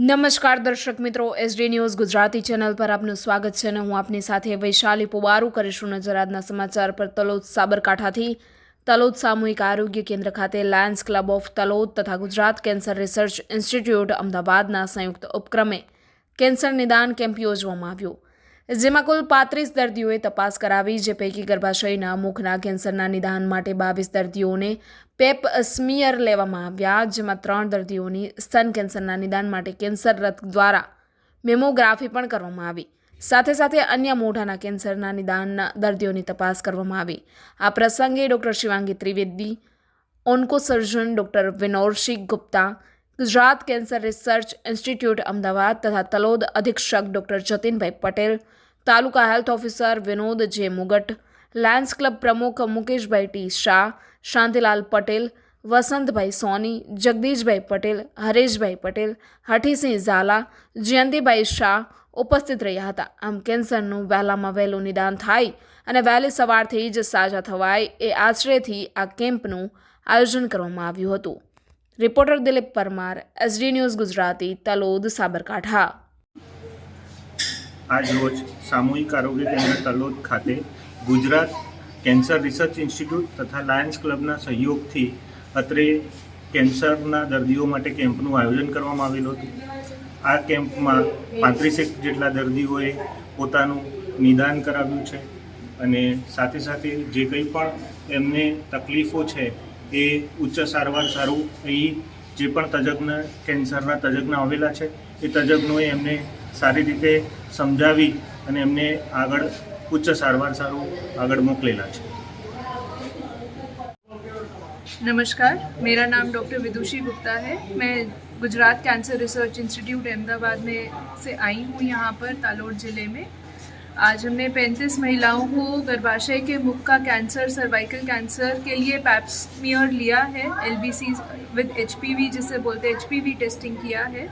નમસ્કાર દર્શક મિત્રો, એસડી ન્યૂઝ ગુજરાતી ચેનલ પર આપનું સ્વાગત છે અને હું આપની સાથે વૈશાલી પોવારું કરીશું નજર આજના સમાચાર પર। તલોદ સાબરકાંઠાથી તલોદ સામૂહિક આરોગ્ય કેન્દ્ર ખાતે લાયન્સ ક્લબ ઓફ તલોદ તથા ગુજરાત કેન્સર રિસર્ચ ઇન્સ્ટિટ્યૂટ અમદાવાદના સંયુક્ત ઉપક્રમે કેન્સર નિદાન કેમ્પ યોજવામાં આવ્યો, જેમાં કુલ 35 દર્દીઓએ તપાસ કરાવી, જે પૈકી ગર્ભાશયના મુખના કેન્સરના નિદાન માટે 22 દર્દીઓને પેપ સ્મિયર લેવામાં આવ્યા, જેમાં 3 દર્દીઓની સ્તન કેન્સરના નિદાન માટે કેન્સર રથ દ્વારા મેમોગ્રાફી પણ કરવામાં આવી। સાથે સાથે અન્ય મોઢાના કેન્સરના નિદાનના દર્દીઓની તપાસ કરવામાં આવી। આ પ્રસંગે doctor Shivangi Trivedi, oncosurgeon doctor Vinorsingh Gupta, Gujarat cancer research institute Ahmedabad તથા તલોદ અધિક્ષક doctor Jatinbhai Patel, taluka health officer Vinod J Mugat, lions club પ્રમુખ મુકેશભાઈ ટી શાહ, શાંતિલાલ પટેલ, વસંતભાઈ સોની, જગદીશભાઈ પટેલ, હરેશભાઈ પટેલ, હઠીસિંહ ઝાલા, જયંતિભાઈ શાહ ઉપસ્થિત રહ્યા હતા। આમ કેન્સરનું વહેલામાં વહેલું નિદાન થાય અને વહેલી સવારથી જ સાજા થવાય એ આશયથી આ કેમ્પનું આયોજન કરવામાં આવ્યું હતું। Reporter Dilip Parmar, SD news Gujarati, Talod Sabarkantha. આજ રોજ સામૂહિક આરોગ્ય કેન્દ્ર તલોદ ખાતે ગુજરાત કેન્સર રિસર્ચ ઇન્સ્ટિટ્યૂટ તથા લાયન્સ ક્લબના સહયોગથી અત્રે કેન્સરના દર્દીઓ માટે કેમ્પનું આયોજન કરવામાં આવેલું હતું। આ કેમ્પમાં 35 જેટલા દર્દીઓએ પોતાનું નિદાન કરાવ્યું છે અને સાથે સાથે જે કંઈ પણ એમને તકલીફો છે એ ઉચ્ચ સારવાર સારું અહીં જે પણ તજજ્ઞ કેન્સરના તજજ્ઞ આવેલા છે એ તજજ્ઞોએ એમને સારી રીતે સમજાવી અને એમને આગળ ઉચ્ચ સારવાર સારું આગળ મોકલેલા છે। नमस्कार, मेरा नाम डॉक्टर विदुषी गुप्ता है। मैं Gujarat cancer research institute Ahmedabad में से आई हूँ यहाँ पर तालोड़ ज़िले में। आज हमने 35 महिलाओं को गर्भाशय के मुख का कैंसर, सर्वाइकल कैंसर के लिए पैप स्मियर लिया है, LBC विद HPV जिसे बोलते हैं, HPV टेस्टिंग किया है,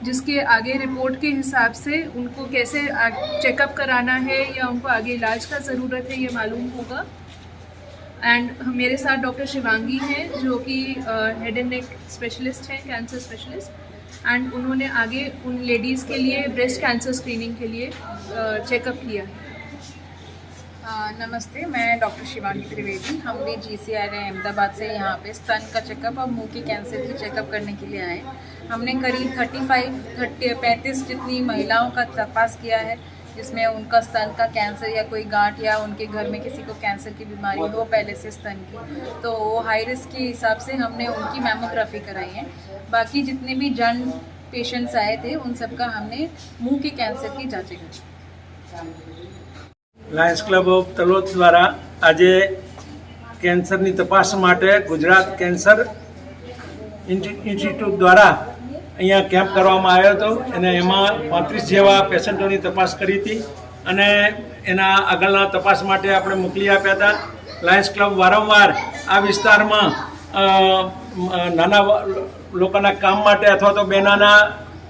जिसके आगे रिपोर्ट के हिसाब से उनको कैसे चेकअप कराना है या उनको आगे इलाज का ज़रूरत है ये मालूम होगा। एंड मेरे साथ डॉक्टर शिवांगी हैं जो कि हेड एंड नेक स्पेशलिस्ट हैं, कैंसर स्पेशलिस्ट, एंड उन्होंने आगे उन लेडीज़ के लिए ब्रेस्ट कैंसर स्क्रीनिंग के लिए चेकअप किया है। नमस्ते, मैं डॉक्टर शिवांगी त्रिवेदी। हम भी GCR अहमदाबाद से यहाँ पे स्तन का चेकअप और मुंह के कैंसर की चेकअप करने के लिए आए। हमने करीब 35 जितनी महिलाओं का तपास किया है, जिसमें उनका स्तन का कैंसर या कोई गांठ या उनके घर में किसी को कैंसर की बीमारी हो पहले से स्तन की, तो वो हाई रिस्क के हिसाब से हमने उनकी मैमोग्राफी कराई है। बाकी जितने भी जन पेशेंट्स आए थे उन सबका हमने मुंह के कैंसर की जाँचें की। લાયન્સ ક્લબ ઓફ તલોદ દ્વારા આજે કેન્સરની તપાસ માટે ગુજરાત કેન્સર ઇન્સ્ટિટ્યૂટ દ્વારા અહીંયા કેમ્પ કરવામાં આવ્યો હતો અને એમાં 35 જેવા પેશન્ટોની તપાસ કરી હતી અને એના આગળના તપાસ માટે આપણે મોકલી આપ્યા હતા। લાયન્સ ક્લબ વારંવાર આ વિસ્તારમાં નાના લોકોના કામ માટે અથવા તો બેનાના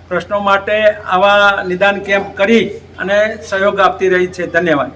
પ્રશ્નો માટે આવા નિદાન કેમ્પ કરી અને સહયોગ આપતી રહી છે। ધન્યવાદ।